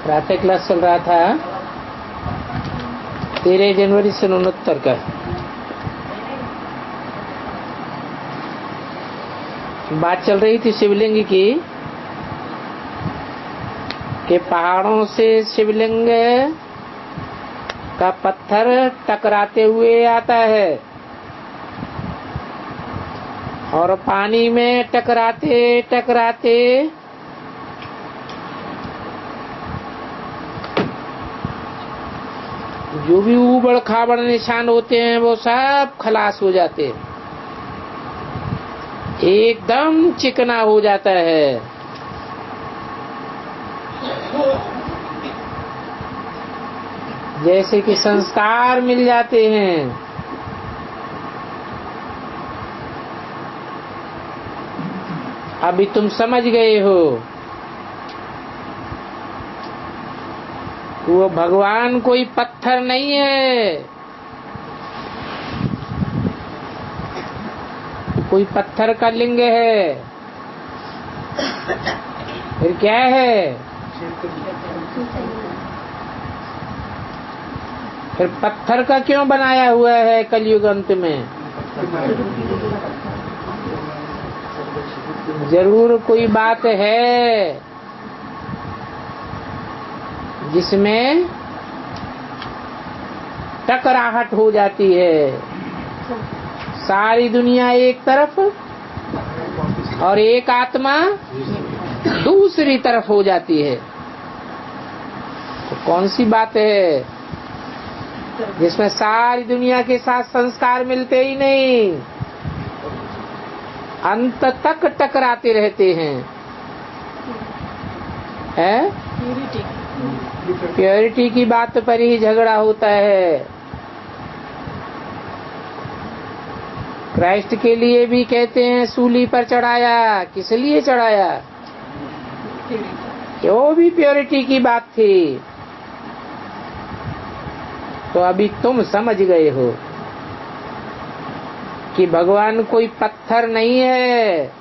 प्रातः क्लास चल रहा था 13 जनवरी सन 69 का। बात चल रही थी शिवलिंग की कि पहाड़ों से शिवलिंग का पत्थर टकराते हुए आता है और पानी में टकराते टकराते जो भी ऊबड़ खाबड़ निशान होते हैं वो सब खलास हो जाते हैं, एकदम चिकना हो जाता है। जैसे कि संस्कार मिल जाते हैं। अभी तुम समझ गए हो वो भगवान कोई पत्थर नहीं है, कोई पत्थर का लिंग है। फिर क्या है? फिर पत्थर का क्यों बनाया हुआ है कलयुग अंत में? जरूर कोई बात है जिसमें टकराहट हो जाती है। सारी दुनिया एक तरफ और एक आत्मा दूसरी तरफ हो जाती है। तो कौन सी बात है जिसमें सारी दुनिया के साथ संस्कार मिलते ही नहीं, अंत तक टकराते रहते हैं? प्योरिटी की बात पर ही झगड़ा होता है। क्राइस्ट के लिए भी कहते हैं सूली पर चढ़ाया, किस लिए चढ़ाया? वो भी प्योरिटी की बात थी। तो अभी तुम समझ गए हो कि भगवान कोई पत्थर नहीं है,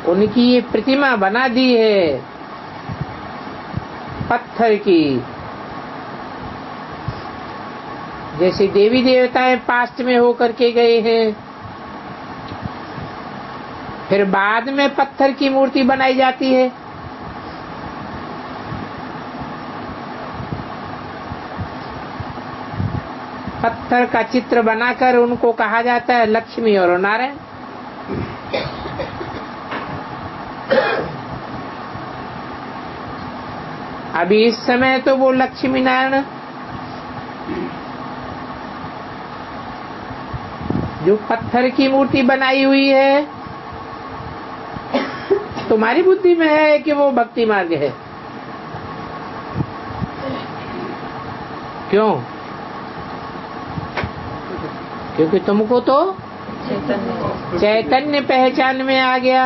उनकी ये प्रतिमा बना दी है पत्थर की। जैसे देवी देवताएं पास्ट में होकर के गए हैं, फिर बाद में पत्थर की मूर्ति बनाई जाती है। पत्थर का चित्र बनाकर उनको कहा जाता है लक्ष्मी और नारायण। अभी इस समय तो वो लक्ष्मी नारायण जो पत्थर की मूर्ति बनाई हुई है, तुम्हारी बुद्धि में है कि वो भक्ति मार्ग है। क्यों? क्योंकि तुमको तो चैतन्य पहचान में आ गया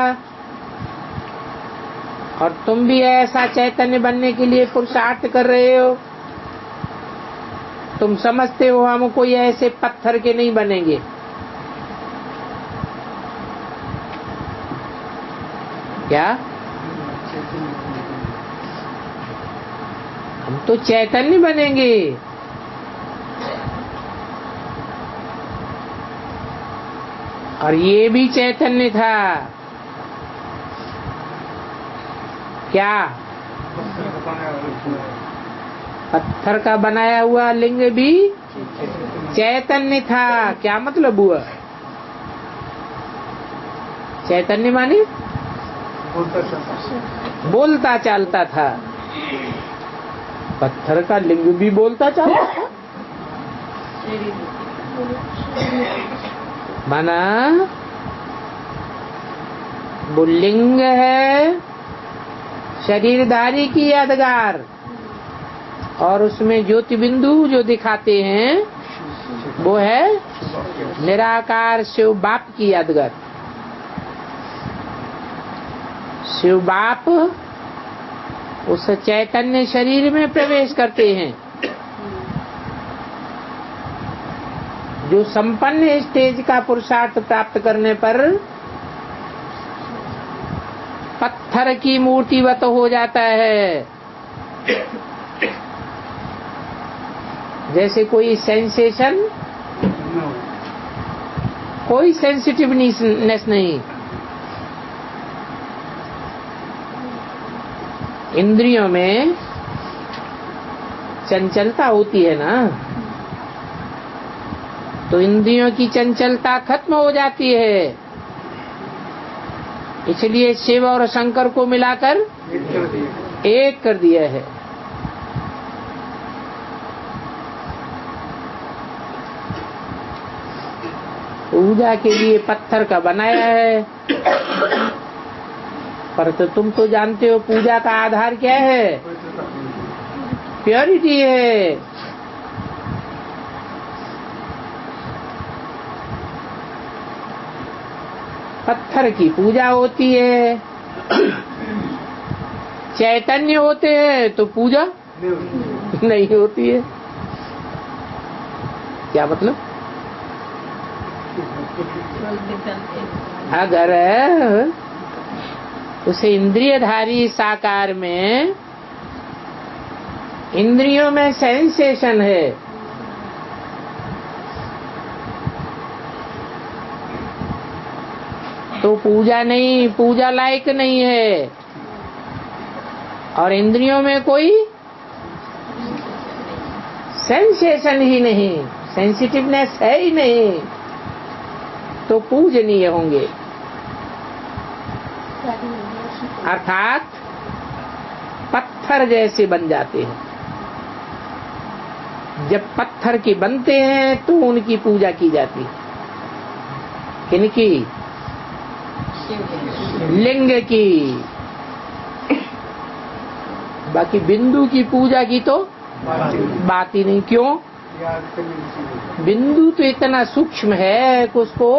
और तुम भी ऐसा चैतन्य बनने के लिए पुरुषार्थ कर रहे हो। तुम समझते हो हम कोई ऐसे पत्थर के नहीं बनेंगे। क्या? हम तो चैतन्य बनेंगे। और ये भी चैतन्य था। क्या? पत्थर का बनाया हुआ लिंग भी चैतन्य था। क्या मतलब हुआ? चैतन्य माने बोलता चालता था। पत्थर का लिंग भी बोलता चालता था। माना वो लिंग है शरीरधारी की यादगार, और उसमें ज्योति बिंदु जो दिखाते हैं वो है निराकार शिव बाप की यादगार। शिव बाप उस चैतन्य शरीर में प्रवेश करते हैं जो संपन्न स्टेज का पुरुषार्थ प्राप्त करने पर पत्थर की मूर्तिवत हो जाता है। जैसे कोई सेंसेशन, कोई सेंसिटिवनेस नहीं। इंद्रियों में चंचलता होती है ना, तो इंद्रियों की चंचलता खत्म हो जाती है। इसलिए शिव और शंकर को मिलाकर एक कर दिया है। पूजा के लिए पत्थर का बनाया है, पर तो तुम तो जानते हो पूजा का आधार क्या है? प्योरिटी है। पत्थर की पूजा होती है। चैतन्य होते हैं तो पूजा नहीं होती है। क्या मतलब? अगर उसे इंद्रियधारी साकार में इंद्रियों में सेंसेशन है, तो पूजा नहीं, पूजा लायक नहीं है। और इंद्रियों में कोई सेंसेशन ही नहीं, सेंसिटिवनेस है ही नहीं, तो पूजनीय होंगे। अर्थात पत्थर जैसे बन जाते हैं। जब पत्थर के बनते हैं तो उनकी पूजा की जाती है। किनकी? लिंग की। बाकी बिंदु की पूजा की तो बात ही नहीं। क्यों? बिंदु तो इतना सूक्ष्म है कि उसको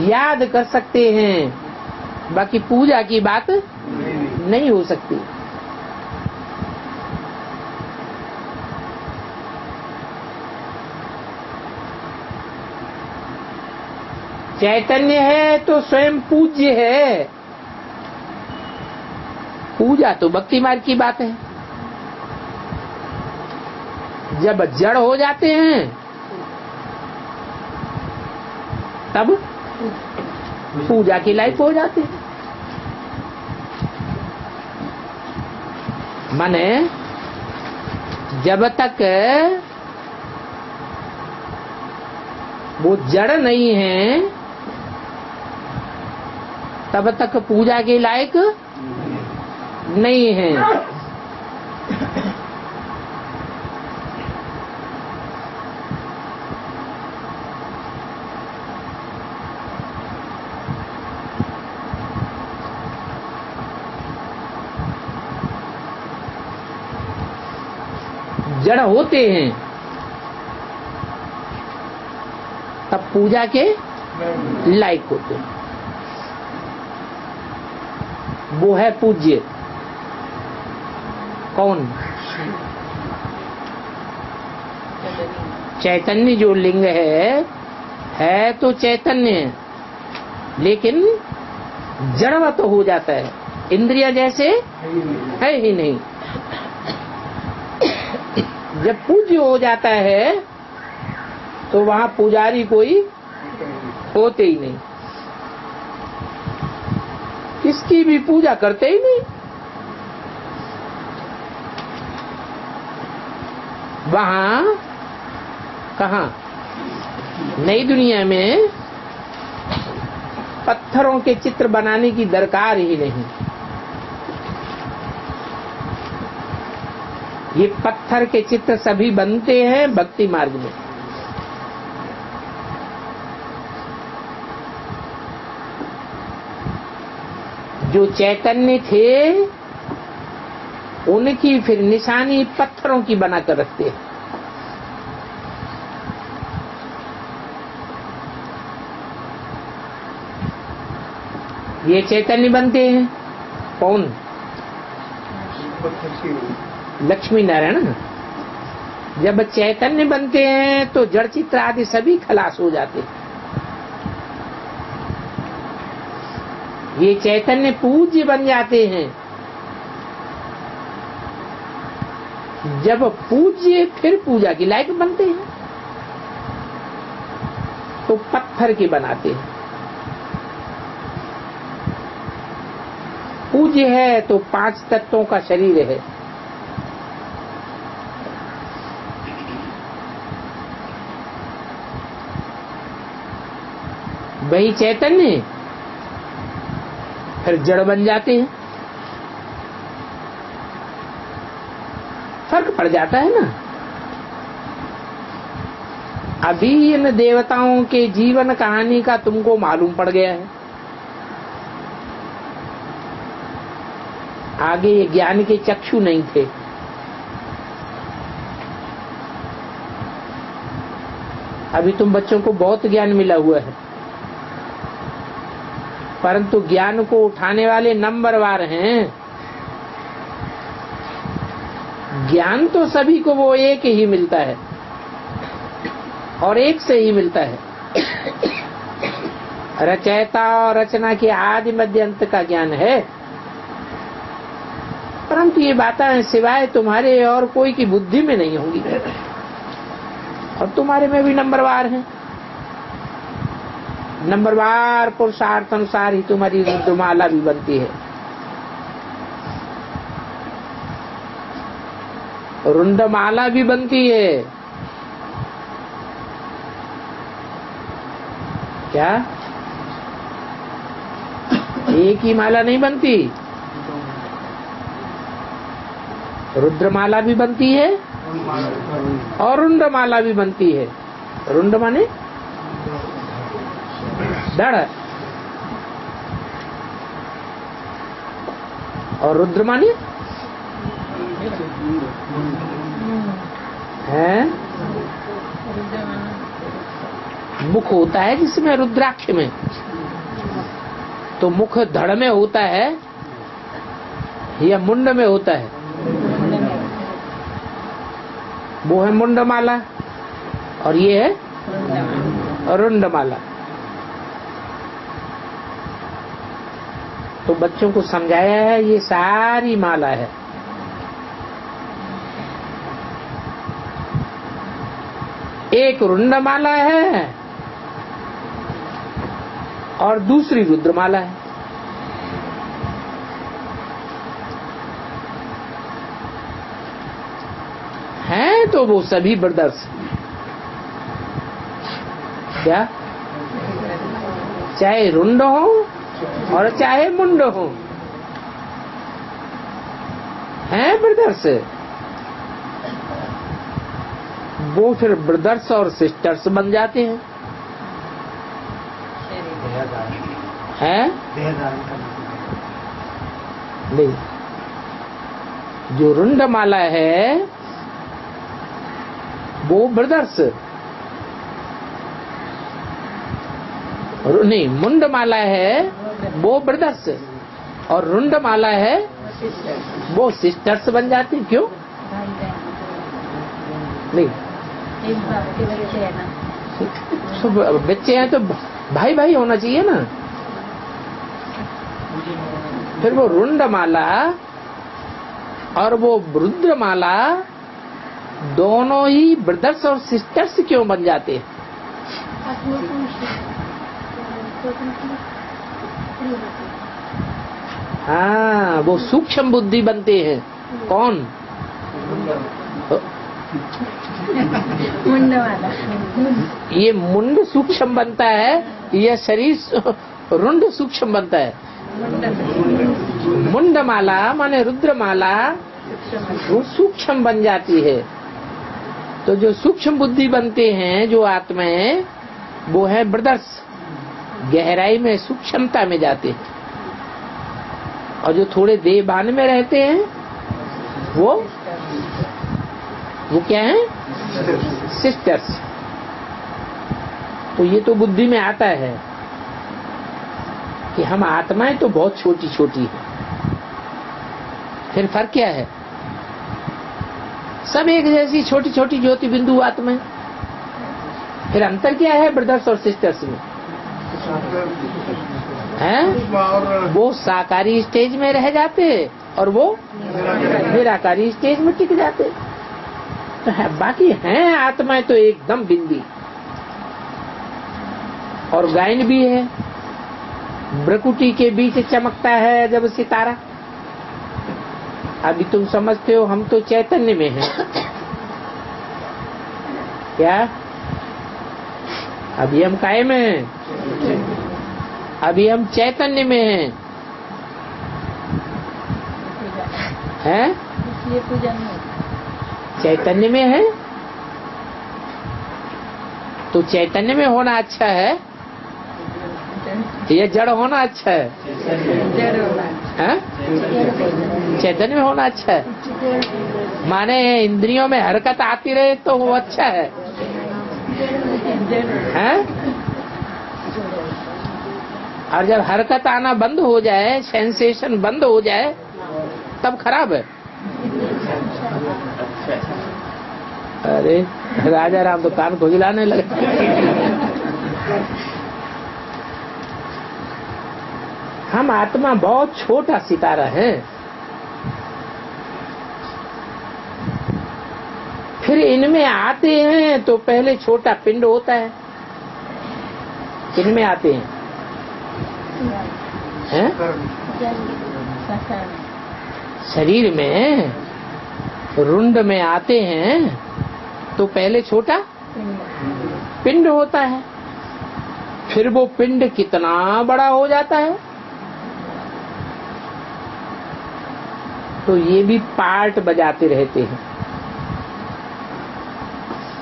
याद कर सकते हैं, बाकी पूजा की बात नहीं हो सकती। चैतन्य है तो स्वयं पूज्य है। पूजा तो भक्ति मार्ग की बात है। जब जड़ हो जाते हैं तब पूजा की लायक हो जाते हैं। माने जब तक वो जड़ नहीं है तब तक पूजा के लायक नहीं है। जड़ होते हैं तब पूजा के लायक होते हैं। वो है पूज्य। कौन? चैतन्य जो लिंग है तो चैतन्य, लेकिन जड़वत हो जाता है। इंद्रिया जैसे है ही नहीं। जब पूज्य हो जाता है तो वहां पुजारी कोई होते ही नहीं, किसकी भी पूजा करते ही नहीं। वहां कहाँ? नई दुनिया में पत्थरों के चित्र बनाने की दरकार ही नहीं। ये पत्थर के चित्र सभी बनते हैं भक्ति मार्ग में। जो चैतन्य थे उनकी फिर निशानी पत्थरों की बनाकर रखते हैं। ये चैतन्य बनते हैं। कौन? लक्ष्मी नारायण। जब चैतन्य बनते हैं तो जड़ चित्र आदि सभी खलास हो जाते हैं। ये चैतन्य पूज्य बन जाते हैं। जब पूज्य फिर पूजा की लायक बनते हैं तो पत्थर के बनाते हैं। पूज्य है तो 5 तत्वों का शरीर है। वही चैतन्य फिर जड़ बन जाते हैं। फर्क पड़ जाता है ना। अभी इन देवताओं के जीवन कहानी का तुमको मालूम पड़ गया है। आगे ये ज्ञान के चक्षु नहीं थे। अभी तुम बच्चों को बहुत ज्ञान मिला हुआ है, परंतु ज्ञान को उठाने वाले नंबरवार हैं। ज्ञान तो सभी को वो एक ही मिलता है और एक से ही मिलता है। रचयिता और रचना के आदि मध्य अंत का ज्ञान है, परंतु ये बातें सिवाय तुम्हारे और कोई की बुद्धि में नहीं होंगी। और तुम्हारे में भी नंबरवार हैं। नंबरवार पुरुषार्थ अनुसार ही तुम्हारी रुद्रमाला भी बनती है। रुंडमाला भी बनती है। क्या एक ही माला नहीं बनती? रुद्रमाला भी बनती है और रुंडमाला भी बनती है। रुंड माने धड़ और रुद्र माने है मुख होता है जिसमें रुद्राक्ष में, तो मुख धड़ में होता है या मुंड में होता है? वो है मुंडमाला और ये है रुंडमाला। तो बच्चों को समझाया है ये सारी माला है। एक रुंडमाला है और दूसरी रुद्रमाला है। हैं तो वो सभी ब्रदर्स, क्या चाहे रुंड हो और चाहे मुंड हो, हैं ब्रदर्स। वो फिर ब्रदर्स और सिस्टर्स बन जाते हैं। हैं नहीं, जो रुंडमाला है वो ब्रदर्स, नहीं मुंडमाला है वो ब्रदर्स और रुंडमाला है वो सिस्टर्स बन जाती। क्यों नहीं? बच्चे हैं तो भाई भाई होना चाहिए ना। फिर वो रुंडमाला और वो रुद्रमाला दोनों ही ब्रदर्स और सिस्टर्स क्यों बन जाते हैं? हाँ, वो सूक्ष्म बुद्धि बनते हैं। कौन? मुंड वाला। ये मुंड सूक्ष्म बनता है या शरीर रुंड सूक्ष्म बनता है? मुंडमाला माने रुद्रमाला वो सूक्ष्म बन जाती है। तो जो सूक्ष्म बुद्धि बनते हैं जो आत्माएं, वो है ब्रदर्स, गहराई में सूक्ष्मता में जाते हैं। और जो थोड़े देहभान में रहते हैं वो क्या है? सिस्टर्स। तो ये तो बुद्धि में आता है कि हम आत्माएं तो बहुत छोटी छोटी है। फिर फर्क क्या है? सब एक जैसी छोटी छोटी ज्योति बिंदु आत्माएं। फिर अंतर क्या है ब्रदर्स और सिस्टर्स में? हैं, वो साकारी स्टेज में रह जाते और वो निराकारी स्टेज में टिक जाते। तो है, बाकी हैं आत्माएं तो एकदम बिंदी। और गायन भी है, भ्रकुटी के बीच चमकता है जब सितारा। अभी तुम समझते हो हम तो चैतन्य में हैं, क्या? अभी हम काहे में हैं? अभी हम चैतन्य में हैं, हैं? चैतन्य में है तो चैतन्य में होना अच्छा है या जड़ होना अच्छा है? चैतन्य में होना अच्छा है। माने इंद्रियों में हरकत आती रहे तो वो अच्छा है, हैं? और जब हरकत आना बंद हो जाए, सेंसेशन बंद हो जाए, तब खराब है। अरे राजा राम तो कान खुजलाने लगे। हम आत्मा बहुत छोटा सितारा है, फिर इनमें आते हैं तो पहले छोटा पिंड होता है। इनमें आते हैं, शरीर में रुंड में आते हैं तो पहले छोटा पिंड होता है, फिर वो पिंड कितना बड़ा हो जाता है। तो ये भी पार्ट बजाते रहते हैं।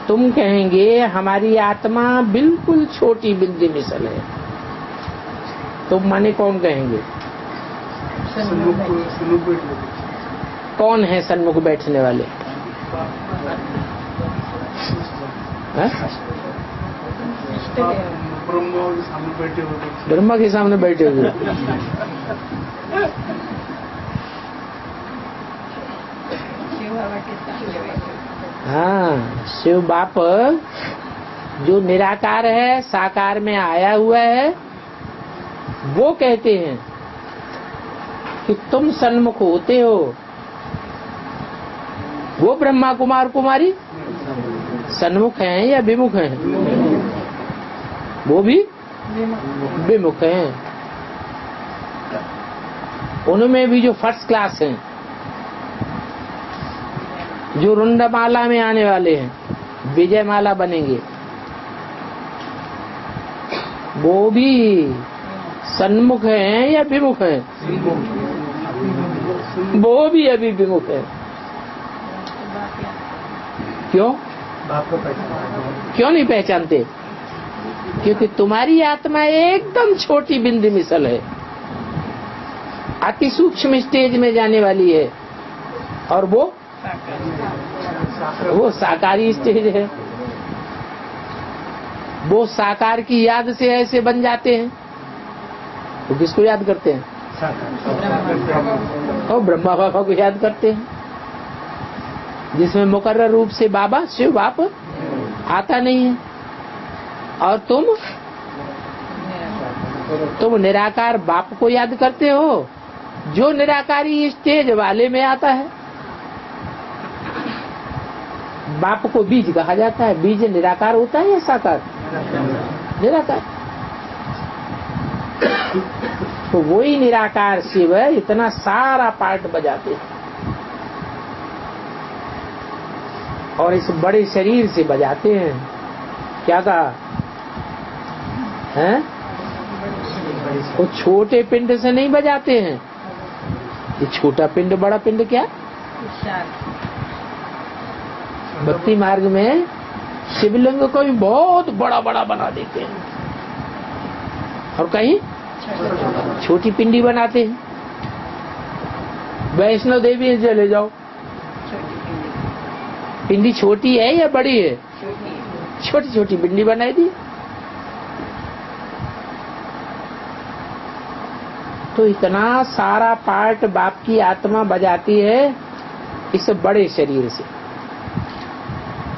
तुम कहेंगे हमारी आत्मा बिल्कुल छोटी बिंदी मिसल है, तो माने कौन कहेंगे? कौन है सन्मुख बैठने वाले? ब्रह्मा के सामने बैठे हुए। हाँ, शिव बाप जो निराकार है, साकार में आया हुआ है, वो कहते हैं कि तुम सन्मुख होते हो। वो ब्रह्मा कुमार कुमारी सन्मुख हैं या विमुख हैं? वो भी विमुख हैं। उनमें भी जो फर्स्ट क्लास हैं, जो रुंडमाला में आने वाले हैं, विजय माला बनेंगे, वो भी सन्मुख हैं या विमुख हैं? वो भी अभी विमुख है। क्यों? क्यों नहीं पहचानते? क्योंकि तुम्हारी आत्मा एकदम छोटी बिंदी मिसल है, अति सूक्ष्म स्टेज में जाने वाली है, और वो साकारी स्टेज है। वो साकार की याद से ऐसे बन जाते हैं। तो किसको याद करते हैं? और ब्रह्मा बाबा को याद करते हैं, जिसमें मुकर्रर रूप से बाबा शिव बाप आता नहीं है। और तुम निराकार बाप को याद करते हो, जो निराकारी स्टेज वाले में आता है। बाप को बीज कहा जाता है। बीज निराकार होता है या साकार? निराकार। तो वही निराकार शिव है, इतना सारा पार्ट बजाते हैं, और इस बड़े शरीर से बजाते हैं। क्या कहा है? वो छोटे पिंड से नहीं बजाते हैं। ये छोटा पिंड बड़ा पिंड क्या? भक्ति मार्ग में शिवलिंग को भी बहुत बड़ा बड़ा बना देते हैं, और कहीं छोटी पिंडी बनाते हैं। वैष्णो देवी चले जाओ, पिंडी छोटी है या बड़ी है? छोटी छोटी पिंडी बनाई दी। तो इतना सारा पार्ट बाप की आत्मा बजाती है इस बड़े शरीर से।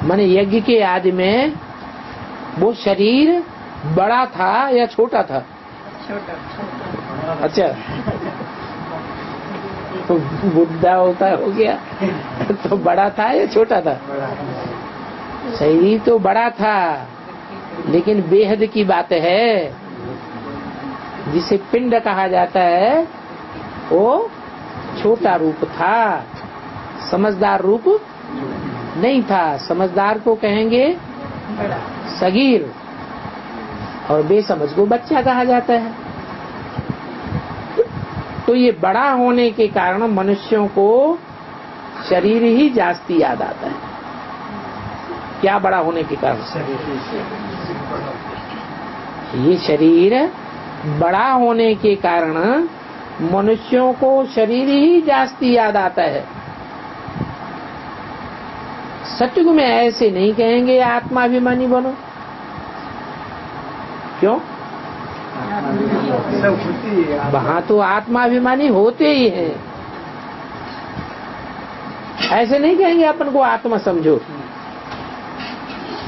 माने यज्ञ के आदि में वो शरीर बड़ा था या छोटा था? अच्छा, तो बुढ़ा होता हो गया तो बड़ा था या छोटा था? शरीर तो बड़ा था, लेकिन बेहद की बात है, जिसे पिंड कहा जाता है वो छोटा रूप था, समझदार रूप नहीं था। समझदार को कहेंगे सगीर, और बेसमझ को बच्चा कहा जाता है। तो ये बड़ा होने के कारण मनुष्यों को शरीर ही जास्ती याद आता है। क्या बड़ा होने के कारण? ये शरीर बड़ा होने के कारण मनुष्यों को शरीर ही जास्ती याद आता है। सतयुग में ऐसे नहीं कहेंगे आत्माभिमानी बनो। क्यों? वहां तो आत्माभिमानी होते ही हैं। ऐसे नहीं कहेंगे अपन को आत्मा समझो।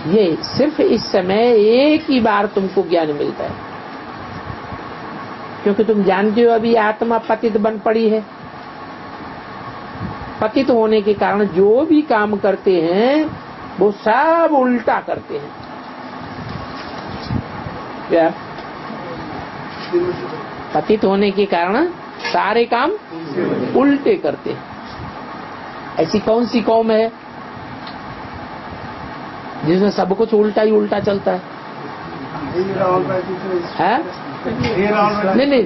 ये सिर्फ इस समय एक ही बार तुमको ज्ञान मिलता है, क्योंकि तुम जानते हो अभी आत्मा पतित बन पड़ी है। पतित होने के कारण जो भी काम करते हैं वो सब उल्टा करते हैं। क्या? पतित होने के कारण सारे काम उल्टे करते हैं। ऐसी कौन सी कौम है जिसमें सब कुछ उल्टा ही उल्टा चलता है? नहीं।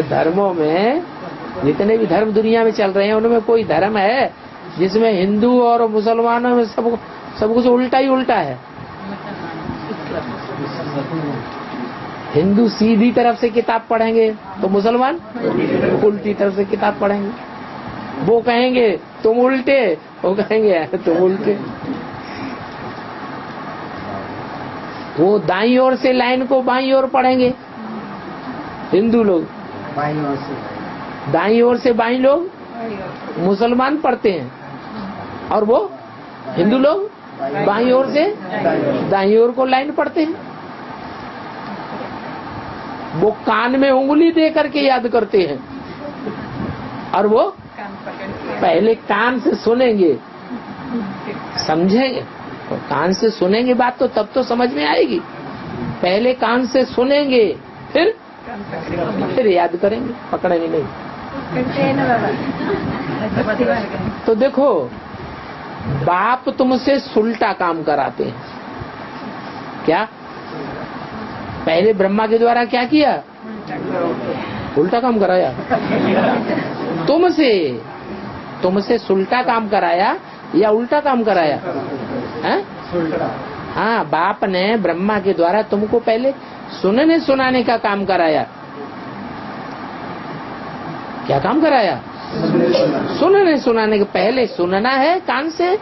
धर्मों में जितने भी धर्म दुनिया में चल रहे हैं उनमें कोई धर्म है जिसमें हिंदू और मुसलमानों में सब कुछ उल्टा ही उल्टा है? हिंदू सीधी तरफ से किताब पढ़ेंगे तो मुसलमान उल्टी तरफ से किताब पढ़ेंगे। वो कहेंगे तुम उल्टे, वो कहेंगे तुम उल्टे। वो दाईं ओर से लाइन को बाईं ओर पढ़ेंगे हिंदू लोग, दाईं ओर से बाईं लोग मुसलमान पढ़ते हैं, और वो हिंदू लोग बाईं ओर से दाईं ओर को लाइन पढ़ते हैं। वो कान में उंगली दे करके याद करते हैं, और वो पहले कान से सुनेंगे, समझेंगे। और कान से सुनेंगे बात तो तब तो समझ में आएगी। पहले कान से सुनेंगे, फिर याद करेंगे, पकड़ेंगे नहीं। तो देखो, बाप तुमसे सुलटा काम कराते हैं। क्या? पहले ब्रह्मा के द्वारा क्या किया? उल्टा काम कराया। तुमसे सुलटा काम कराया या उल्टा काम कराया? हैं? हाँ, बाप ने ब्रह्मा के द्वारा तुमको पहले सुनने सुनाने का काम कराया। क्या काम कराया? सुनने सुनाने के। पहले सुनना है कान से,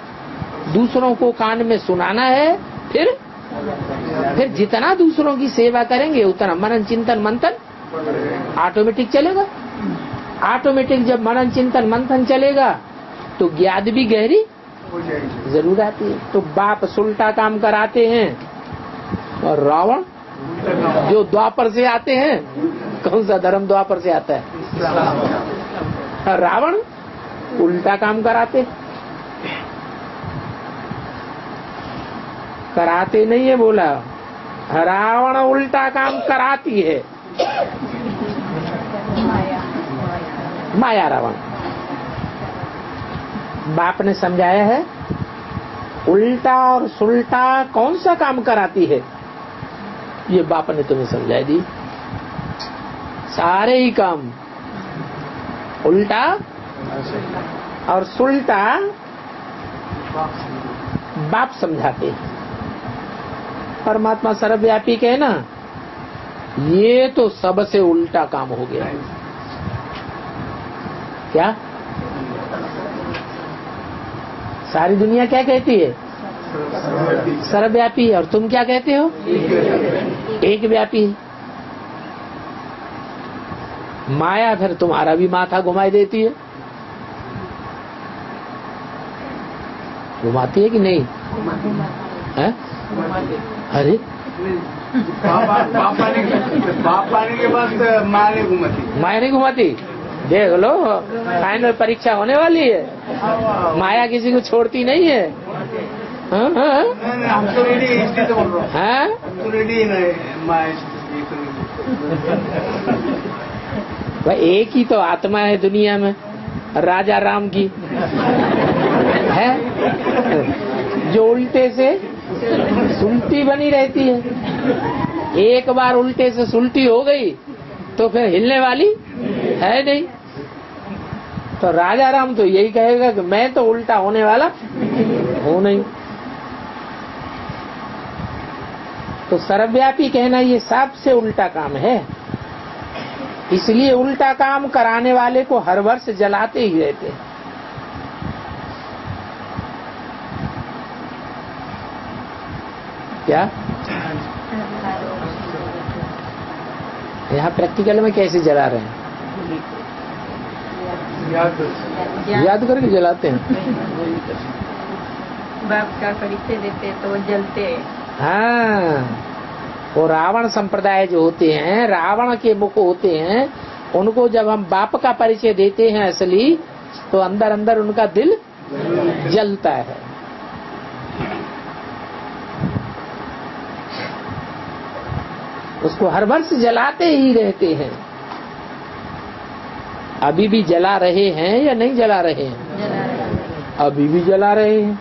दूसरों को कान में सुनाना है, फिर जितना दूसरों की सेवा करेंगे उतना मनन चिंतन मंथन ऑटोमेटिक चलेगा। ऑटोमेटिक जब मनन चिंतन मंथन चलेगा तो ज्ञान भी गहरी जरूर आती है। तो बाप सुलटा काम कराते हैं, और रावण जो द्वापर से आते हैं, कौन सा धर्म द्वापर से आता है? रावण उल्टा काम कराते नहीं है, बोला रावण उल्टा काम कराती है। माया रावण। बाप ने समझाया है उल्टा और सुलटा कौन सा काम कराती है, ये बाप ने तुम्हें समझा दी। सारे ही काम उल्टा और सुलटा बाप समझाते हैं। परमात्मा सर्वव्यापी के ना, ये तो सबसे उल्टा काम हो गया। क्या? सारी दुनिया क्या कहती है? सर्वव्यापी। और तुम क्या कहते हो? एक व्यापी। माया फिर तुम्हारा भी माथा घुमाई देती है। घुमाती है कि नहीं? है? अरे बाप आने के बाद माँ नहीं घुमाती। माया नहीं घुमाती। देख लो, फाइनल परीक्षा होने वाली है, माया किसी को छोड़ती नहीं है। हाँ हाँ, हम तो रेडी, इसलिए तो बोल रहा हूँ। हाँ, हम तो रेडी नहीं माया। भाई एक ही तो आत्मा है दुनिया में, राजा राम की है, जो उल्टे से सुलटी बनी रहती है। एक बार उल्टे से सुलटी हो गई तो फिर हिलने वाली है नहीं। तो राजा राम तो यही कहेगा कि मैं तो उल्टा होने वाला हूं नहीं। तो सर्वव्यापी कहना ये सबसे उल्टा काम है। इसलिए उल्टा काम कराने वाले को हर वर्ष जलाते ही रहते हैं। क्या यहाँ प्रैक्टिकल में कैसे जला रहे हैं? याद करके जलाते हैं। बाप का परिचय देते तो वो जलते हैं। हाँ, वो रावण संप्रदाय जो होते हैं, रावण के मुख होते हैं, उनको जब हम बाप का परिचय देते हैं असली, तो अंदर अंदर उनका दिल जलता है। उसको हर वर्ष जलाते ही रहते हैं। अभी भी जला रहे हैं या नहीं जला रहे हैं? अभी भी जला रहे हैं।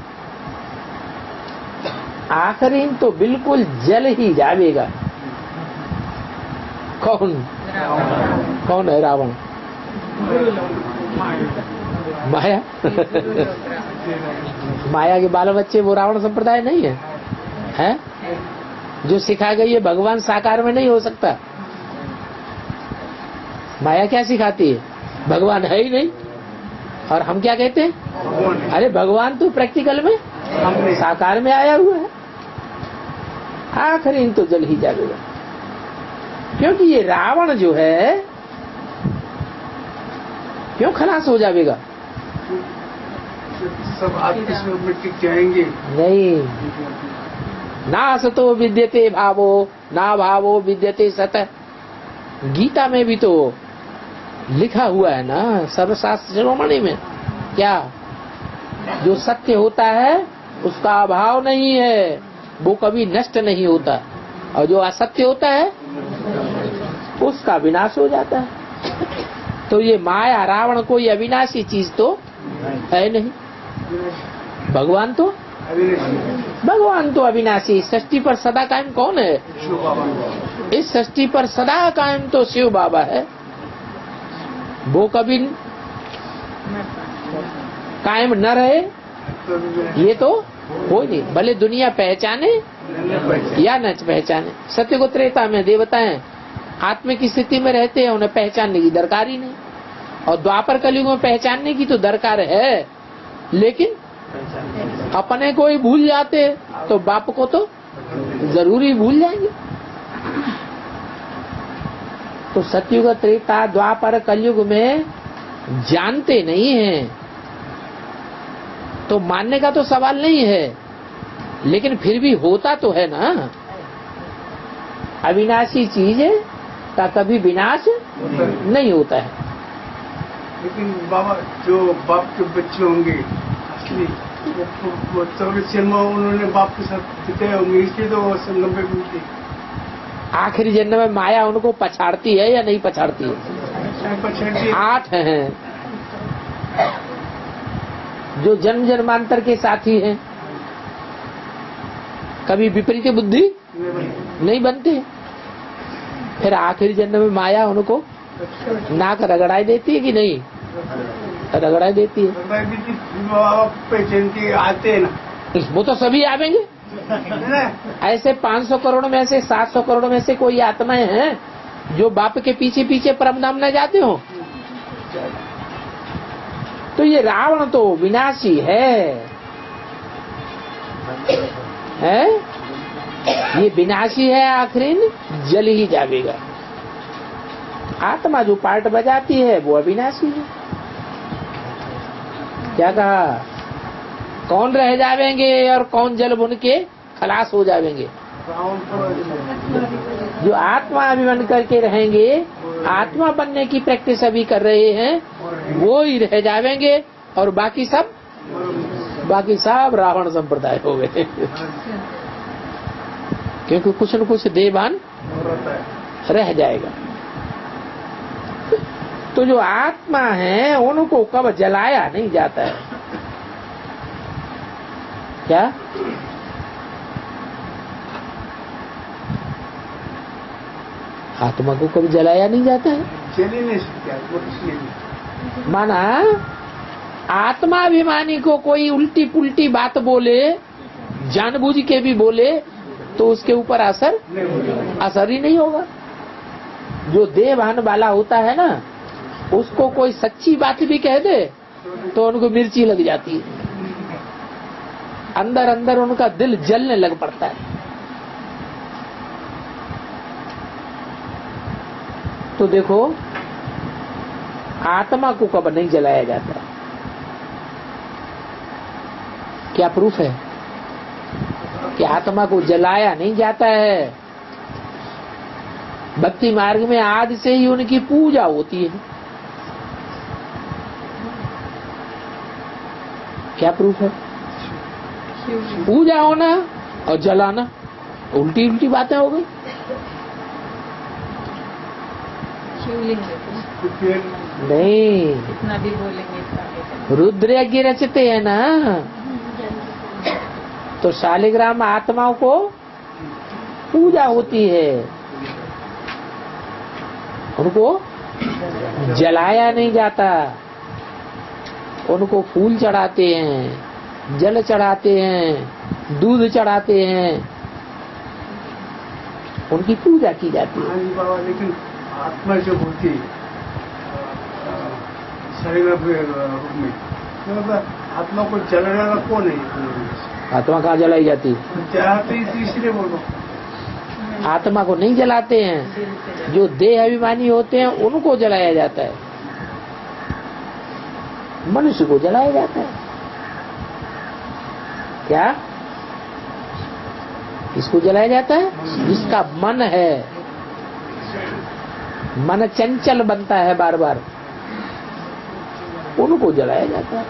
आखिरी तो बिल्कुल जल ही जाएगा। कौन कौन है रावण? माया। माया के बाल बच्चे वो रावण संप्रदाय नहीं है, है? जो सिखा गई है भगवान साकार में नहीं हो सकता। माया क्या सिखाती है? भगवान है ही नहीं। और हम क्या कहते हैं? अरे भगवान तो प्रैक्टिकल में साकार में आया हुआ है। आखिरी तो जल ही जाएगा। क्योंकि ये रावण जो है क्यों खलास हो जाएगा? सब आपस में मिट्टी जाएंगे। नहीं, ना सतो विद्यते भावो, ना भावो विद्यते सत। गीता में भी तो लिखा हुआ है ना, सर्वशास्त्र शिरोमणि में। क्या? जो सत्य होता है उसका अभाव नहीं है, वो कभी नष्ट नहीं होता, और जो असत्य होता है उसका विनाश हो जाता है। तो ये माया रावण कोई अविनाशी चीज तो है नहीं। भगवान तो अविनाशी। सृष्टि पर सदा कायम कौन है? इस सृष्टि पर सदा कायम तो शिव बाबा है। वो कभी कायम न रहे ये तो हो नहीं। भले दुनिया पहचाने या न पहचाने। सत्य को त्रेता में देवताएं आत्मा की स्थिति में रहते हैं, उन्हें पहचानने की दरकार ही नहीं। और द्वापर कलयुग में पहचानने की तो दरकार है, लेकिन अपने को ही भूल जाते हैं, तो बाप को तो जरूरी भूल जाएंगे। तो सतयुग त्रेता द्वापर कलयुग में जानते नहीं हैं, तो मानने का तो सवाल नहीं है, लेकिन फिर भी होता तो है ना। अविनाशी चीज का कभी विनाश नहीं होता है। लेकिन बाबा जो बाप के बच्चे होंगे असली, वो जन्म उन्होंने बाप के साथ बिताए होंगे, इसलिए तो लंबे मिलते। आखिरी जन्म में माया उनको पछाड़ती है या नहीं पछाड़ती है? 8 हैं जो जन्म जन्मांतर के साथी हैं, कभी विपरीत बुद्धि नहीं बनते। फिर आखिरी जन्म में माया उनको नाक रगड़ाई देती है कि नहीं? रगड़ाई देती है। पहचान के आते हैं ना, वो तो सभी आवेंगे। ऐसे 500 करोड़ में से 700 करोड़ में से कोई आत्माएं हैं जो बाप के पीछे पीछे परम धाम न जाते हो। तो ये रावण तो विनाशी है? ये विनाशी है, आखिरी जल ही जाएगा। आत्मा जो पार्ट बजाती है वो अविनाशी है। क्या कहा? कौन रह जावेंगे और कौन जल बुन के खलास हो जावेंगे? रावण को जो आत्मा अभी बन करके रहेंगे, आत्मा बनने की प्रैक्टिस अभी कर रहे हैं, वो ही रह जाएंगे और बाकी सब रावण संप्रदाय हो गए। क्योंकि कुछ न कुछ देवान रह जाएगा। तो जो आत्मा है उनको कब जलाया नहीं जाता है। क्या? आत्मा को कभी जलाया नहीं जाता है। चली नहीं सकती माना आत्माभिमानी को कोई उल्टी पुल्टी बात बोले, जानबूझ के भी बोले, तो उसके ऊपर असर ही नहीं होगा। जो देहभान वाला होता है ना, उसको कोई सच्ची बात भी कह दे तो उनको मिर्ची लग जाती है, अंदर अंदर उनका दिल जलने लग पड़ता है। तो देखो, आत्मा को कब नहीं जलाया जाता। क्या प्रूफ है कि आत्मा को जलाया नहीं जाता है? भक्ति मार्ग में आज से ही उनकी पूजा होती है। क्या प्रूफ है? पूजा होना और जलाना उल्टी उल्टी बातें हो गई। शिवलिंग तो फिर नहीं, इतना भी बोलेंगे इतना भी करेंगे। रुद्र यज्ञ रचते हैं ना, तो शालिग्राम आत्माओं को पूजा होती है, उनको जलाया नहीं जाता। उनको फूल चढ़ाते हैं, जल चढ़ाते हैं, दूध चढ़ाते हैं, उनकी पूजा की जाती है। हाँ जी बाबा, लेकिन आत्मा जो होती है शरीर रूप में, तो मतलब आत्मा को जलाना कौन है? आत्मा कहाँ जलाई जाती है? जलाते ही तो इसलिए बोल रहा हूँ। आत्मा को नहीं जलाते हैं, जो देह अभिमानी होते हैं उनको जलाया जाता है। मनुष्य को जलाया जाता है। क्या? किसको जलाया जाता है? जिसका मन है, मन चंचल बनता है बार बार, उनको जलाया जाता है।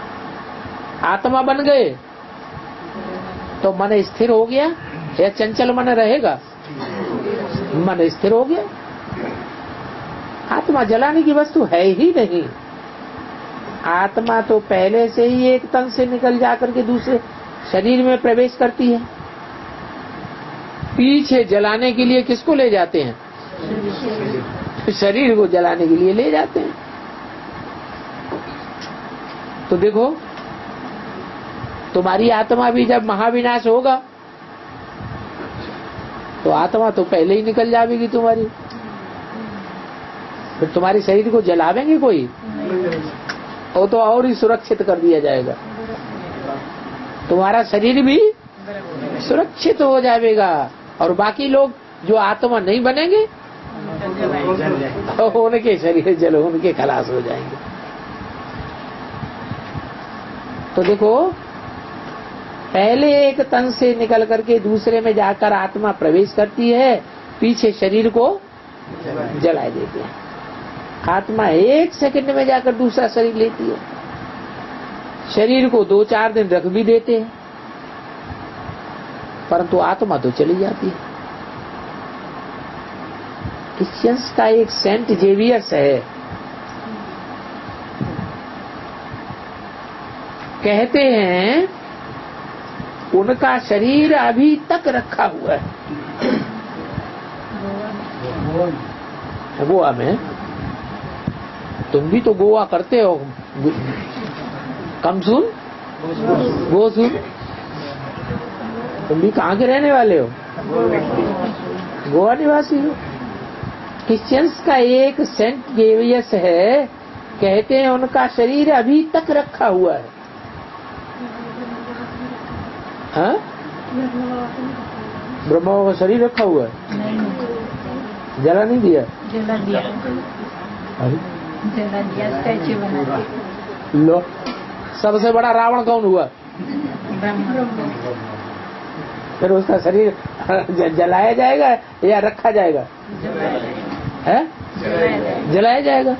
आत्मा बन गए तो मन स्थिर हो गया, या चंचल मन रहेगा? मन स्थिर हो गया। आत्मा जलाने की वस्तु है ही नहीं। आत्मा तो पहले से ही एक तन से निकल जाकर के दूसरे शरीर में प्रवेश करती है। पीछे जलाने के लिए किसको ले जाते हैं? शरीर को जलाने के लिए ले जाते हैं। तो देखो, तुम्हारी आत्मा भी जब महाविनाश होगा तो आत्मा तो पहले ही निकल जाएगी तुम्हारी। फिर तुम्हारे शरीर को जलावेंगे कोई? वो तो और ही सुरक्षित कर दिया जाएगा। तुम्हारा शरीर भी सुरक्षित हो जाएगा और बाकी लोग जो आत्मा नहीं बनेंगे उनके शरीर जलो, उनके खलास हो जाएंगे। तो देखो, पहले एक तन से निकल करके दूसरे में जाकर आत्मा प्रवेश करती है, पीछे शरीर को जला देते हैं। आत्मा एक सेकंड में जाकर दूसरा शरीर लेती है। शरीर को 2-4 दिन रख भी देते हैं, परंतु आत्मा तो चली जाती है। क्रिश्चियंस का एक सेंट जेवियर्स है, कहते हैं उनका शरीर अभी तक रखा हुआ है गोवा में। तुम भी तो गोवा करते हो, कम सुन वो सुन, तुम भी कहाँ के रहने वाले हो? गोवा निवासी हो। क्रिश्चियंस का एक सेंट गेवियस है, कहते हैं उनका शरीर अभी तक रखा हुआ है। हाँ? ब्रह्मा का शरीर रखा हुआ है, जला नहीं दिया? जला दिया, जला दिया, स्टैचू बना दिया। लो, सबसे बड़ा रावण कौन हुआ? फिर उसका शरीर जलाया जाएगा या रखा जाएगा? है जलाया जाएगा।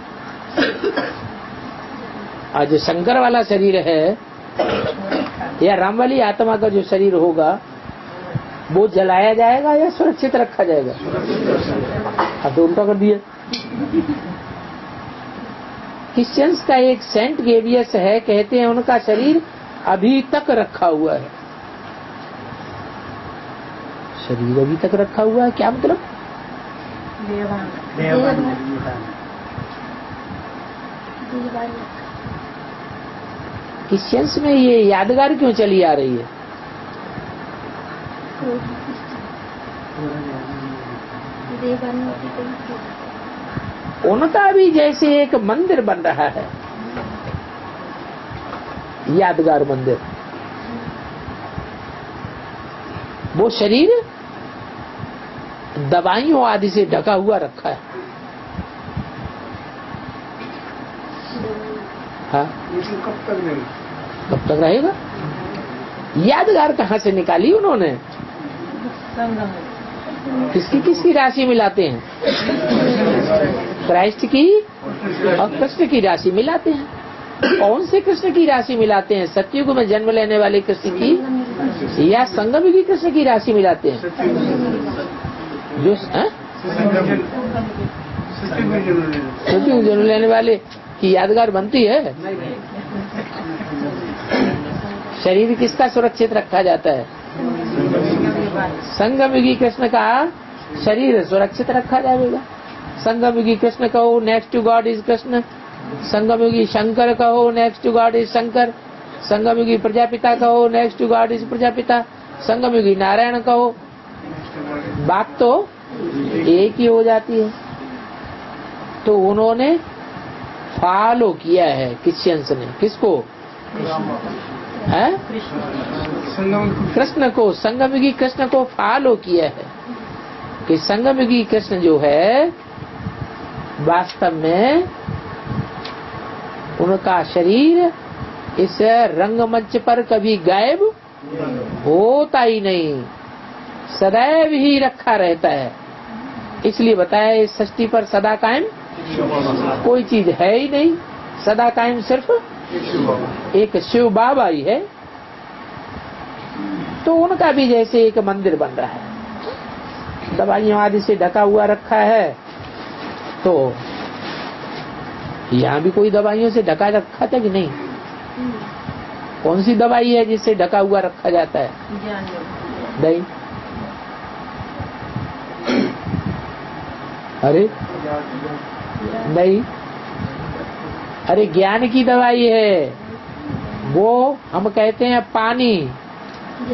और जो शंकर वाला शरीर है या राम वाली आत्मा का जो शरीर होगा वो जलाया जाएगा या सुरक्षित रखा जाएगा? अब तो उल्टा कर दिया। क्रिश्चियंस का एक सेंट गेवियस है, कहते हैं उनका शरीर अभी तक रखा हुआ है। शरीर अभी तक रखा हुआ है क्या मतलब? क्रिश्चियंस में ये यादगार क्यों चली आ रही है? उनका भी जैसे एक मंदिर बन रहा है, यादगार मंदिर। वो शरीर दवाइयों आदि से ढका हुआ रखा है। हाँ, लेकिन कब तक नहीं? कब तक रहेगा? यादगार कहाँ से निकाली उन्होंने? किसकी किसकी राशि मिलाते हैं? क्राइस्ट की और कृष्ण की राशि मिलाते हैं। कौन से कृष्ण की राशि मिलाते हैं? सतयुग में जन्म लेने वाले कृष्ण की या संगम युगी कृष्ण की राशि मिलाते हैं? जो सतयुग जन्म लेने वाले की यादगार बनती है। शरीर किसका सुरक्षित रखा जाता है? संगम युगी कृष्ण का शरीर सुरक्षित रखा जाएगा। संगम युगी कृष्ण कहो, next to God is Krishna. संगम युगी शंकर कहो, next to God is Shankar. संगम युगी प्रजापिता कहो, next to God is Prajapita. संगम युगी नारायण कहो, बात तो एक ही हो जाती है। तो उन्होंने फॉलो किया है क्रिश्चियंस ने, किसको? है कृष्ण को, संगम युगी कृष्ण को फॉलो किया है कि संगम युगी कृष्ण जो है वास्तव में उनका शरीर इस रंगमंच पर कभी गायब होता ही नहीं, सदैव ही रखा रहता है। इसलिए बताया इस सृष्टि पर सदा कायम कोई चीज है ही नहीं, सदा कायम सिर्फ एक शिव बाबा ही है। तो उनका भी जैसे एक मंदिर बन रहा है, दवाइयों आदि से ढका हुआ रखा है। तो यहाँ भी कोई दवाइयों से ढका रखा था कि नहीं? कौन सी दवाई है जिससे ढका हुआ रखा जाता है? नहीं। अरे नहीं, अरे ज्ञान की दवाई है वो। हम कहते हैं पानी,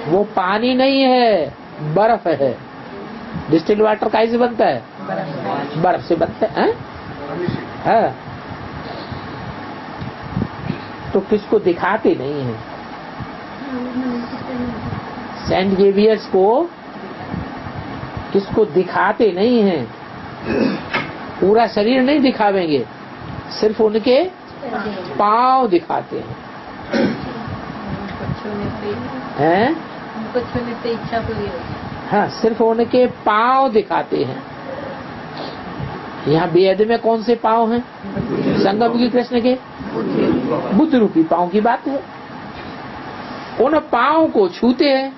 वो पानी नहीं है, बर्फ है। डिस्टिल्ड वाटर कैसे बनता है? बर्फ से बनता है। हाँ, तो किसको दिखाते नहीं है? सेंट जेवियर्स को किसको दिखाते नहीं है? पूरा शरीर नहीं दिखावेंगे, सिर्फ उनके पांव दिखाते हैं। इच्छा पूरी होती। हाँ, सिर्फ उनके पांव दिखाते हैं। यहाँ बेहद में कौन से पांव हैं? संगम युगी कृष्ण के बुद्ध रूपी पांव की बात है। उन पांव को छूते हैं,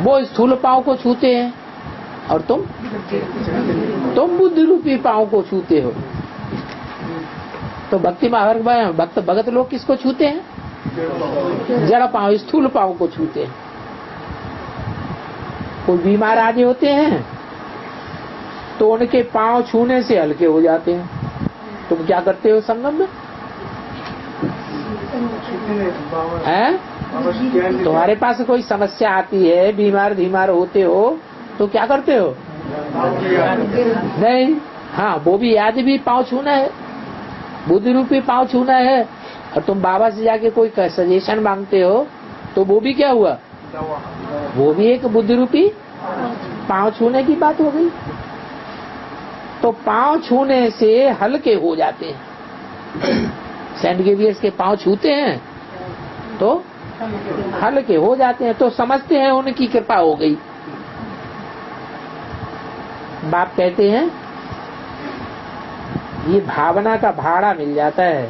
वो स्थूल पांव को छूते हैं, और तुम बुद्ध रूपी पांव को छूते हो। तो भक्ति मार्ग भक्त भगत लोग किसको छूते हैं? जड़ पांव, स्थूल पांव को छूते हैं। कोई बीमार आदि होते हैं तो उनके पांव छूने से हल्के हो जाते हैं। तुम क्या करते हो संगम में? हैं? तुम्हारे पास कोई समस्या आती है, बीमार धीमार होते हो तो क्या करते हो? नहीं। हाँ, वो भी याद भी पांव छूना है, बुद्धि रूपी पांव छूना है। और तुम बाबा से जाके कोई सजेशन मांगते हो तो वो भी क्या हुआ? वो भी एक बुद्धि रूपी पांव छूने की बात हो गई। तो पांव छूने से हल्के हो जाते हैं। सेंट गेवियर्स के पांव छूते हैं तो हल्के हो जाते हैं, तो समझते हैं उनकी कृपा हो गई। बाप कहते हैं ये भावना का भाड़ा मिल जाता है।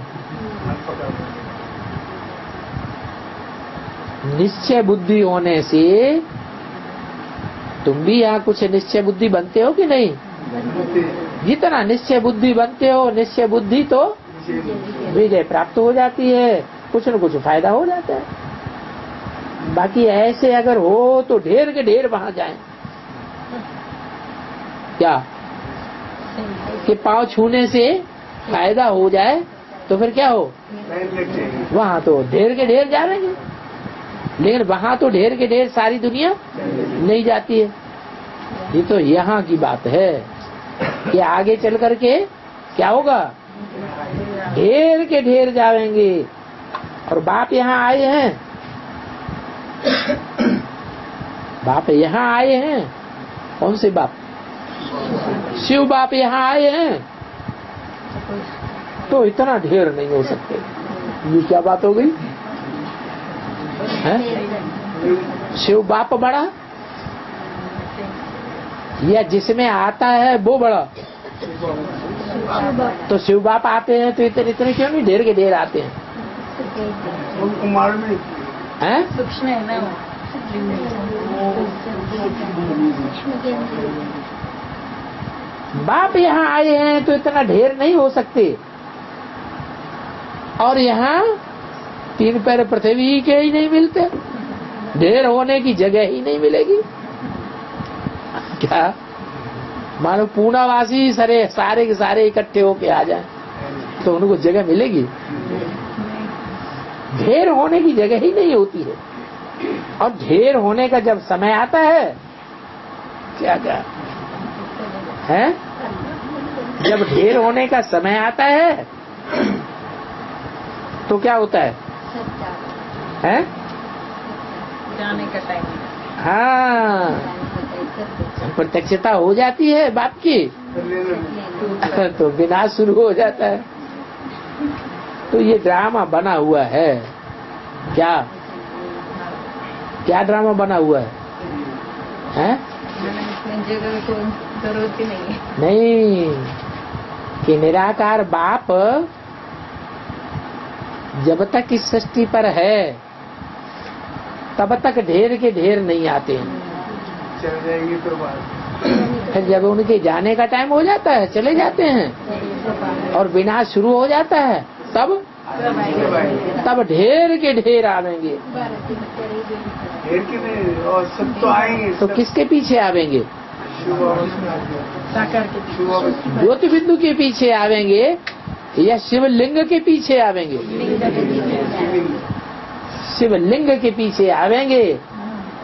निश्चय बुद्धि होने से तुम भी यहाँ कुछ निश्चय बुद्धि बनते हो कि नहीं? जितना निश्चय बुद्धि बनते हो, निश्चय बुद्धि तो विजय प्राप्त हो जाती है, कुछ न कुछ फायदा हो जाता है। बाकी ऐसे अगर हो तो ढेर के ढेर वहां जाएं। क्या कि पांव छूने से फायदा हो जाए तो फिर क्या हो, वहां तो ढेर के ढेर जाएंगे, लेकिन वहां तो ढेर के ढेर सारी दुनिया नहीं जाती है। ये तो यहाँ की बात है कि आगे चल करके क्या होगा, ढेर के ढेर जाएंगे। और बाप यहाँ आए हैं, बाप यहाँ आए हैं। कौन से बाप? शिव बाप यहाँ आए हैं, तो इतना ढेर नहीं हो सकते। ये क्या बात हो गई है? शिव बाप बड़ा या जिसमें आता है वो बड़ा? तो शिव बाप आते हैं तो इतने इतने क्यों नहीं ढेर के ढेर आते हैं? उनको मालूम नहीं हैं? सूक्ष्म है ना बाप यहाँ आए हैं तो इतना ढेर नहीं हो सकते। और यहाँ 3 पैर पृथ्वी के ही नहीं मिलते, ढेर होने की जगह ही नहीं मिलेगी। क्या मानो पूनावासी सारे के सारे इकट्ठे होके आ जाएं तो उनको जगह मिलेगी? ढेर होने की जगह ही नहीं होती है। और ढेर होने का जब समय आता है, क्या क्या है, जब ढेर होने का समय आता है तो क्या होता है? हैं? जाने का टाइम। हाँ, प्रत्यक्षता हो जाती है बाप की तो विनाश शुरू हो जाता है। तो ये ड्रामा बना हुआ है। क्या क्या ड्रामा बना हुआ है? हैं? जगह को जरूरत ही नहीं है। नहीं, कि निराकार बाप जब तक इस सृष्टि पर है तब तक ढेर के ढेर नहीं आते हैं। चल जाएगी तो बात। फिर जब उनके जाने का टाइम हो जाता है चले जाते हैं और विनाश शुरू हो जाता है, तब ढेर के ढेर आवेंगे। ढेर के नहीं, और सब तो आएंगे। तो किसके पीछे आवेंगे? साकार के ज्योति बिंदु के पीछे आवेंगे या शिवलिंग के पीछे आवेंगे? शिवलिंग के पीछे आवेंगे।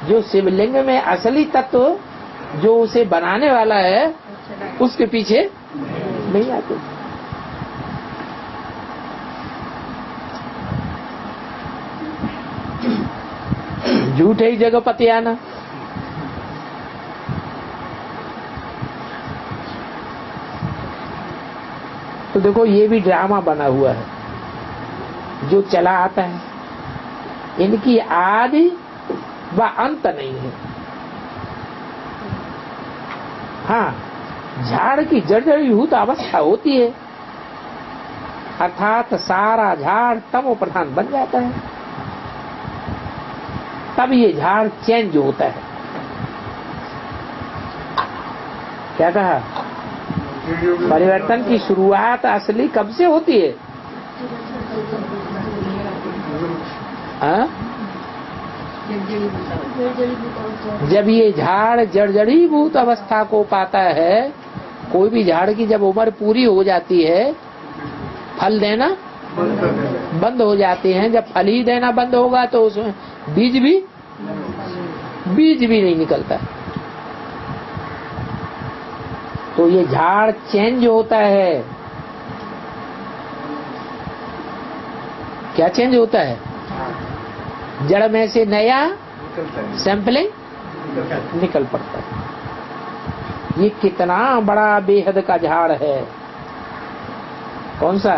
जो शिवलिंग में असली तत्व जो उसे बनाने वाला है उसके पीछे नहीं आते। झूठे ही जगपति आना। तो देखो ये भी ड्रामा बना हुआ है जो चला आता है। इनकी आदि व अंत नहीं है। हाँ, झाड़ की जर्जरीभूत अवस्था होती है, अर्थात सारा झाड़ तमो प्रधान बन जाता है, तब ये झाड़ चेंज होता है। क्या कहा? परिवर्तन की शुरुआत असली कब से होती है? हाँ? जब ये झाड़ जर्जरीभूत अवस्था को पाता है। कोई भी झाड़ की जब उम्र पूरी हो जाती है, फल देना बंद हो जाते हैं। जब फल ही देना बंद होगा तो उसमें बीज भी नहीं निकलता। तो ये झाड़ चेंज होता है। क्या चेंज होता है? जड़ में से नया सैंपलिंग निकल पड़ता है। ये कितना बड़ा बेहद का झाड़ है। कौन सा?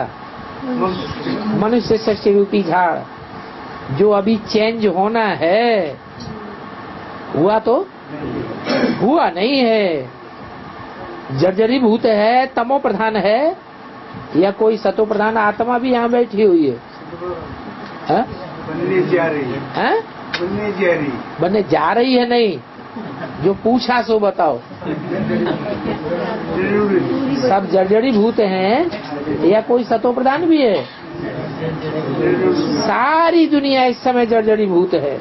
मनुष्य सृष्टि रूपी झाड़। जो अभी चेंज होना है हुआ तो हुआ नहीं है, जर्जरीभूत है, तमो प्रधान है, या कोई सतो प्रधान आत्मा भी यहाँ बैठी हुई है? बनने जा रही है, बनने जा रही है नहीं, जो पूछा सो बताओ। सब जर्जरीभूत हैं या कोई सतो प्रधान भी है? सारी दुनिया इस समय जर्जरीभूत है।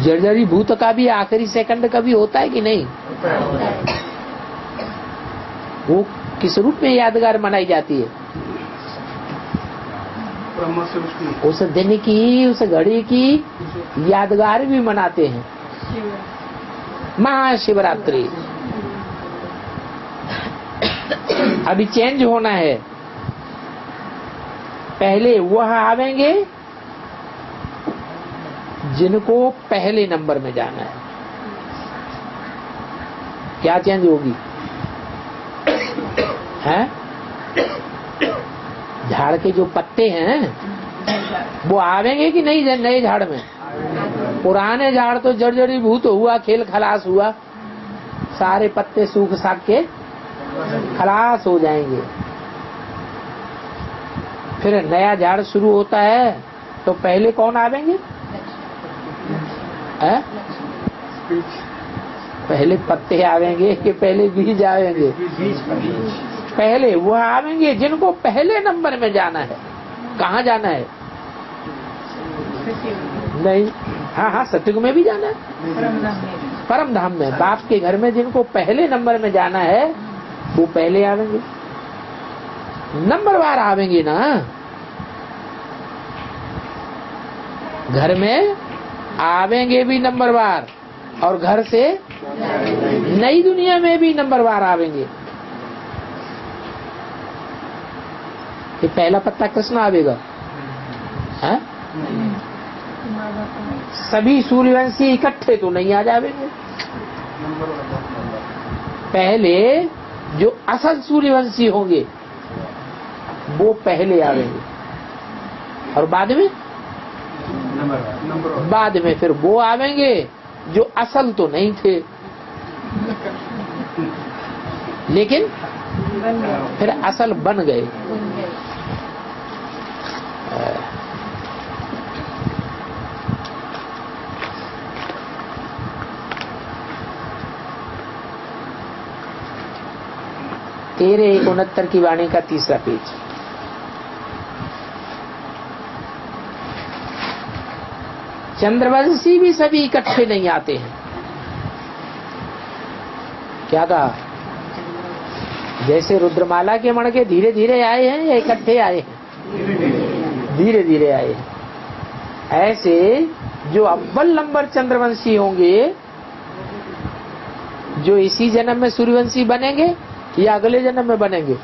जर्जरीभूत का भी आखिरी सेकंड कभी होता है कि नहीं? वो किस रूप में यादगार मनाई जाती है? उस दिन की, उस घड़ी की यादगार भी मनाते हैं, महाशिवरात्रि। अभी चेंज होना है, पहले वह आवेंगे जिनको पहले नंबर में जाना है। क्या चेंज होगी? हैं? झाड़ के जो पत्ते हैं वो आवेंगे कि नहीं नए झाड़ में? पुराने झाड़ तो जर्जरीभूत हुआ, खेल खलास हुआ, सारे पत्ते सूख साख के खलास हो जाएंगे। फिर नया झाड़ शुरू होता है तो पहले कौन आवेंगे? पहले पत्ते आवेंगे कि पहले बीज आवेंगे? पहले वो आवेंगे जिनको पहले नंबर में जाना है। कहाँ जाना है? नहीं, हाँ, सतयुग में भी जाना है, परम धाम में, बाप के घर में जिनको पहले नंबर में जाना है वो पहले आवेंगे, नंबरवार आवेंगे ना। घर में आवेंगे भी नंबरवार और घर से नई दुनिया में भी नंबरवार आवेंगे। कि पहला पत्ता कृष्ण आवेगा? है? सभी सूर्यवंशी इकट्ठे तो नहीं आ जावेंगे। पहले जो असल सूर्यवंशी होंगे वो पहले आवेंगे और बाद में फिर वो आवेंगे जो असल तो नहीं थे, लेकिन फिर असल बन गए। तेरे 69 की वाणी का तीसरा पेज। चंद्रवंशी भी सभी इकट्ठे नहीं आते हैं। क्या कहा? जैसे रुद्रमाला के मणके धीरे धीरे आए हैं या इकट्ठे आए हैं? धीरे धीरे आए हैं। ऐसे जो अव्वल नंबर चंद्रवंशी होंगे, जो इसी जन्म में सूर्यवंशी बनेंगे या अगले जन्म में बनेंगे?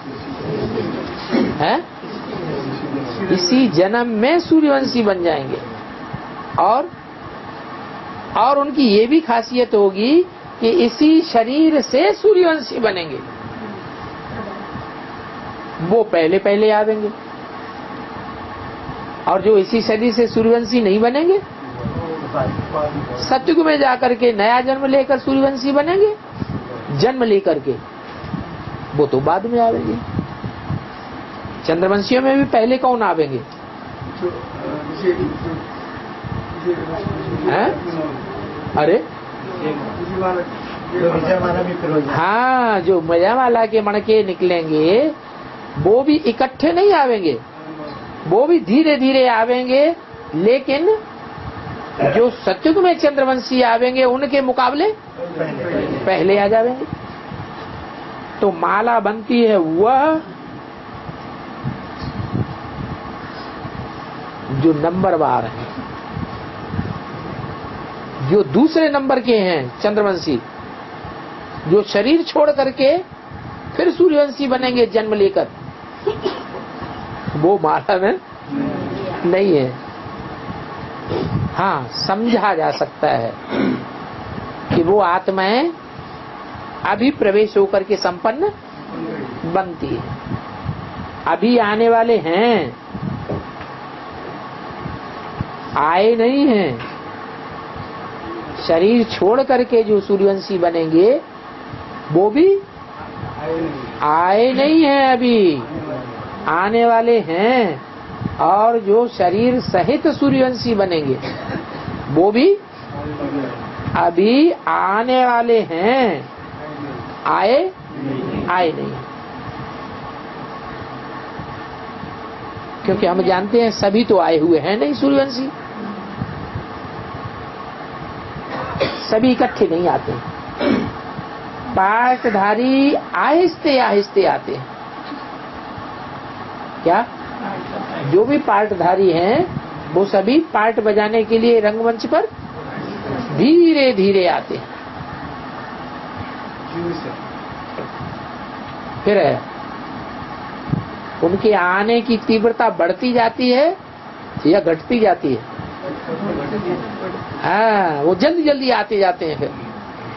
हैं? इसी जन्म में सूर्यवंशी बन जाएंगे। और उनकी ये भी खासियत होगी कि इसी शरीर से सूर्यवंशी बनेंगे, वो पहले पहले आवेंगे। और जो इसी शरीर से सूर्यवंशी नहीं बनेंगे, सतयुग में जाकर के नया जन्म लेकर सूर्यवंशी बनेंगे, जन्म लेकर के, वो तो बाद में आवेंगे। चंद्रवंशियों में भी पहले कौन आवेंगे? हैं? अरे हाँ, जो मजावाला के मणके निकलेंगे वो भी इकट्ठे नहीं आवेंगे, वो भी धीरे धीरे आवेंगे, लेकिन जो सतयुग में चंद्रवंशी आवेंगे उनके मुकाबले पहले आ जावेंगे। तो माला बनती है वह जो नंबरवार है, जो दूसरे नंबर के हैं चंद्रवंशी, जो शरीर छोड़ करके फिर सूर्यवंशी बनेंगे जन्म लेकर, वो माला में नहीं है। हाँ, समझा जा सकता है कि वो आत्माएं अभी प्रवेश होकर के संपन्न बनती है। अभी आने वाले हैं, आए नहीं हैं। शरीर छोड़ करके जो सूर्यवंशी बनेंगे वो भी आए नहीं हैं, अभी आने वाले हैं। और जो शरीर सहित सूर्यवंशी बनेंगे वो भी अभी आने वाले हैं, आए नहीं। क्योंकि हम जानते हैं सभी तो आए हुए हैं नहीं सूर्यवंशी, सभी इकट्ठे नहीं आते। पार्टधारी आहिस्ते आहिस्ते आते हैं। क्या? जो भी पार्टधारी हैं वो सभी पार्ट बजाने के लिए रंगमंच पर धीरे धीरे आते हैं। फिर उनके आने की तीव्रता बढ़ती जाती है या घटती जाती है? हाँ, वो जल्दी जल्दी आते जाते हैं। फिर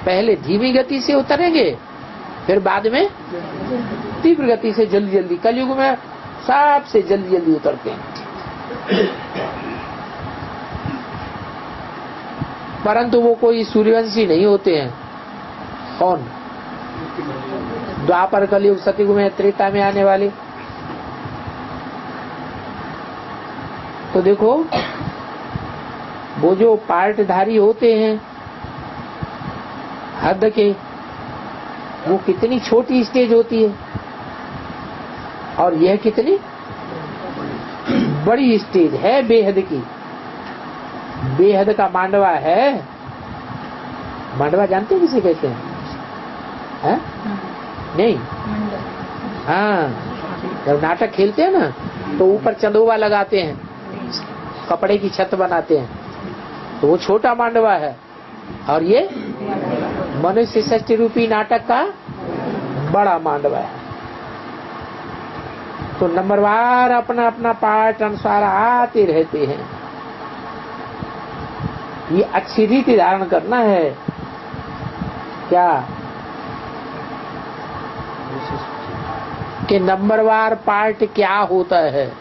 पहले धीमी गति से उतरेंगे, फिर बाद में तीव्र गति से जल्दी जल्दी। कलयुग में सबसे जल्दी जल्दी उतरते हैं। परंतु वो कोई सूर्यवंशी नहीं होते हैं। कौन? द्वापर, कलयुग, सतयुग में, त्रेता में आने वाले। तो देखो वो जो पार्टधारी होते हैं हद के, वो कितनी छोटी स्टेज होती है और यह कितनी बड़ी स्टेज है, बेहद की। बेहद का मांडवा है। मांडवा जानते हैं किसे कहते हैं? नहीं? हाँ, जब नाटक खेलते हैं ना तो ऊपर चंदोवा लगाते हैं, कपड़े की छत बनाते हैं, तो वो छोटा मांडवा है। और ये मनुष्य षष्ठी रूपी नाटक का बड़ा मांडवा है। तो नंबरवार अपना अपना पार्ट अनुसार आते रहते हैं। ये अच्छी रीति धारण करना है। क्या? कि नंबरवार पार्ट क्या होता है,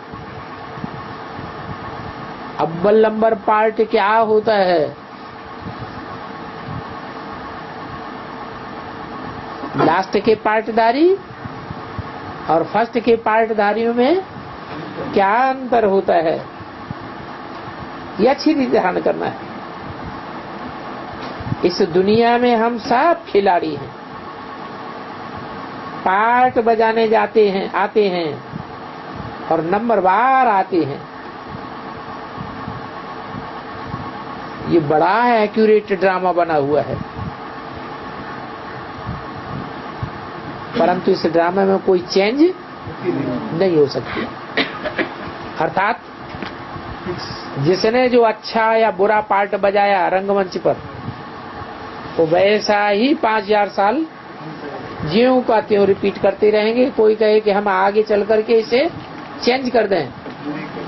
अव्वल नंबर पार्ट क्या होता है, लास्ट के पार्टधारी और फर्स्ट के पार्टधारियों में क्या अंतर होता है, ये अच्छी रीति ध्यान करना है। इस दुनिया में हम सब खिलाड़ी हैं, पार्ट बजाने जाते हैं, आते हैं और नंबरवार आते हैं। ये बड़ा एक्यूरेट ड्रामा बना हुआ है, परंतु इस ड्रामा में कोई चेंज नहीं हो सकती। अर्थात जिसने जो अच्छा या बुरा पार्ट बजाया रंगमंच पर, वो वैसा ही 5000 साल ज्यों का त्यों रिपीट करते रहेंगे। कोई कहे कि हम आगे चल करके इसे चेंज कर दें,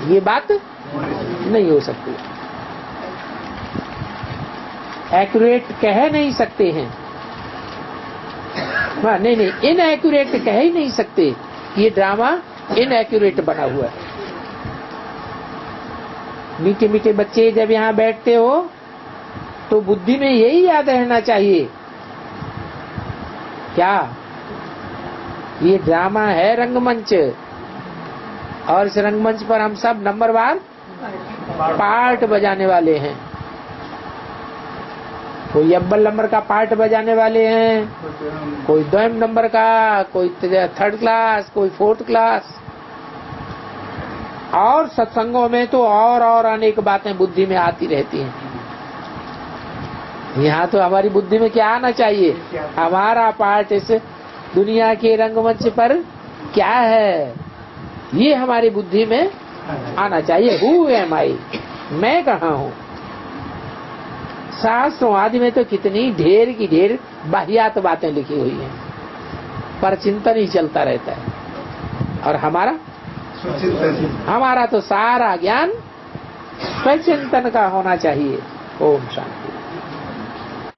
ये बात नहीं हो सकती। एक्यूरेट कह नहीं सकते हैं, नहीं, इनएक्यूरेट कह ही नहीं सकते। ये ड्रामा इनएक्यूरेट बना हुआ है। मीठे मीठे बच्चे जब यहाँ बैठते हो तो बुद्धि में यही याद रहना चाहिए, क्या ये ड्रामा है रंगमंच, और इस रंगमंच पर हम सब नंबरवार पार्ट बजाने वाले हैं। कोई अव्वल नंबर का पार्ट बजाने वाले हैं, कोई द्वयम नंबर का, कोई थर्ड क्लास, कोई फोर्थ क्लास। और सत्संगों में तो और अनेक बातें बुद्धि में आती रहती हैं। यहाँ तो हमारी बुद्धि में क्या आना चाहिए, हमारा पार्ट इस दुनिया के रंगमंच पर क्या है, ये हमारी बुद्धि में आना चाहिए। हु एम आई, मैं कहाँ हूँ। शास्त्रों आदि में तो कितनी ढेर की ढेर बाहियात बातें लिखी हुई हैं, पर चिंतन ही चलता रहता है। और हमारा तो सारा ज्ञान स्वचिंतन का होना चाहिए। ओम शांति।